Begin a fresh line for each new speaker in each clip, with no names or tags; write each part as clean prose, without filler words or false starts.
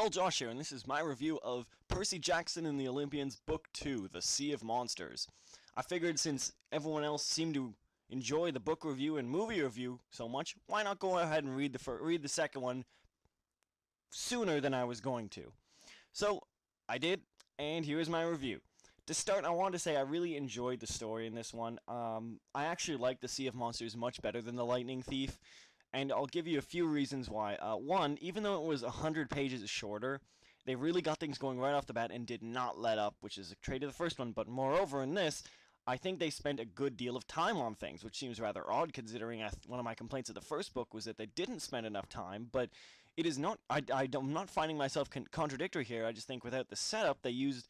all, Josh here, and this is my review of Percy Jackson and the Olympians, Book 2, The Sea of Monsters. I figured since everyone else seemed to enjoy the book review and movie review so much, why not go ahead and read the second one sooner than I was going to. So, I did, and here is my review. To start, I wanted to say I really enjoyed the story in this one. I actually like The Sea of Monsters much better than The Lightning Thief. And I'll give you a few reasons why. One, even though it was 100 pages shorter, they really got things going right off the bat and did not let up, which is a trait of the first one. But moreover, in this, I think they spent a good deal of time on things, which seems rather odd considering one of my complaints of the first book was that they didn't spend enough time. But it is not, I'm not finding myself contradictory here. I just think without the setup, they used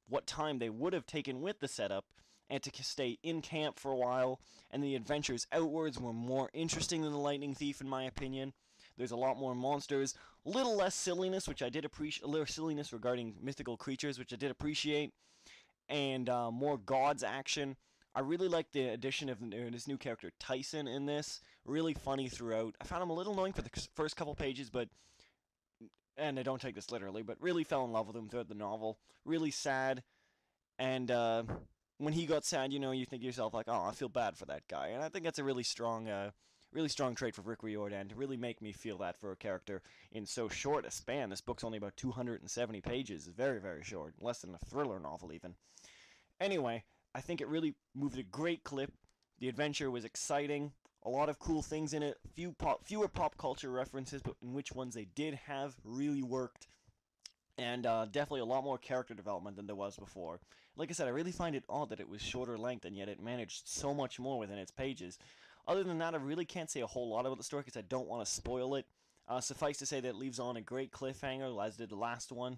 what time they would have taken with the setup and to stay in camp for a while, and the adventures outwards were more interesting than The Lightning Thief, in my opinion. There's a lot more monsters, a little less silliness, which I did appreciate, a little silliness regarding mythical creatures, which I did appreciate, and more gods action. I really like the addition of this new character, Tyson, in this. Really funny throughout. I found him a little annoying for the first couple pages, and I don't take this literally, but really fell in love with him throughout the novel. Really sad, and when he got sad, you think to yourself like, oh, I feel bad for that guy. And I think that's a really strong trait for Rick Riordan to really make me feel that for a character in so short a span. This book's only about 270 pages. It's very, very short. Less than a thriller novel, even. Anyway, I think it really moved at a great clip. The adventure was exciting. A lot of cool things in it. Fewer pop culture references, but in which ones they did have really worked. And definitely a lot more character development than there was before. Like I said, I really find it odd that it was shorter length, and yet it managed so much more within its pages. Other than that, I really can't say a whole lot about the story because I don't want to spoil it. Suffice to say that it leaves on a great cliffhanger, as did the last one,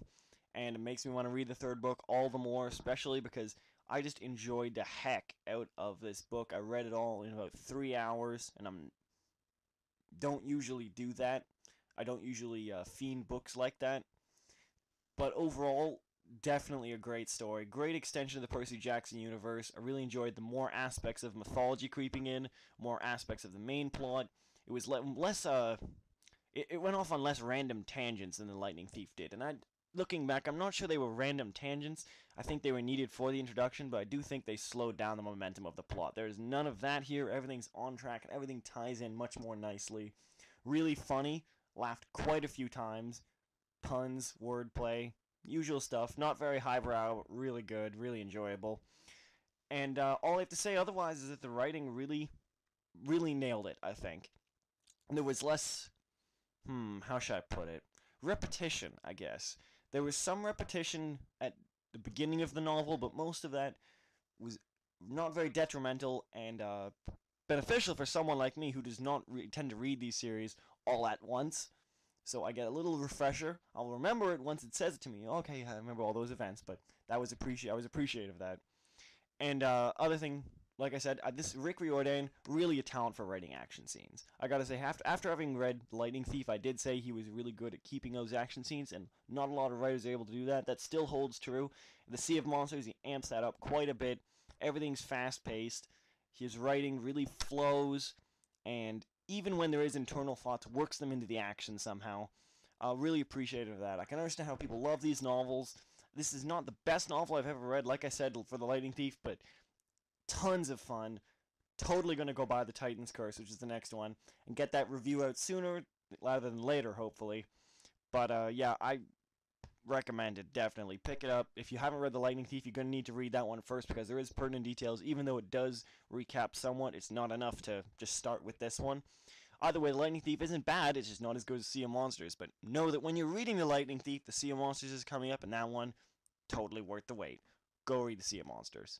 and it makes me want to read the third book all the more, especially because I just enjoyed the heck out of this book. I read it all in about 3 hours, and don't usually do that. I don't usually fiend books like that. But overall, definitely a great story. Great extension of the Percy Jackson universe. I really enjoyed the more aspects of mythology creeping in, more aspects of the main plot. It was less, it went off on less random tangents than The Lightning Thief did. And looking back, I'm not sure they were random tangents. I think they were needed for the introduction, but I do think they slowed down the momentum of the plot. There's none of that here. Everything's on track, and everything ties in much more nicely. Really funny. Laughed quite a few times. Puns, wordplay, usual stuff. Not very highbrow, really good, really enjoyable. And all I have to say otherwise is that the writing really, really nailed it, I think. And there was less, how should I put it? Repetition, I guess. There was some repetition at the beginning of the novel, but most of that was not very detrimental and beneficial for someone like me who does not tend to read these series all at once. So I get a little refresher. I'll remember it once it says it to me. Okay, I remember all those events, but I was appreciative of that. And other thing, like I said, this Rick Riordan, really a talent for writing action scenes. I gotta say, after having read Lightning Thief, I did say he was really good at keeping those action scenes, and not a lot of writers are able to do that. That still holds true. The Sea of Monsters, he amps that up quite a bit. Everything's fast-paced. His writing really flows, and even when there is internal thoughts, works them into the action somehow. Really appreciative of that. I can understand how people love these novels. This is not the best novel I've ever read, like I said, for The Lightning Thief, but tons of fun. Totally going to go buy The Titan's Curse, which is the next one, and get that review out sooner rather than later, hopefully. But yeah, I recommend it, definitely. Pick it up. If you haven't read The Lightning Thief, you're going to need to read that one first because there is pertinent details. Even though it does recap somewhat, it's not enough to just start with this one. Either way, The Lightning Thief isn't bad, it's just not as good as Sea of Monsters. But know that when you're reading The Lightning Thief, The Sea of Monsters is coming up, and that one, totally worth the wait. Go read The Sea of Monsters.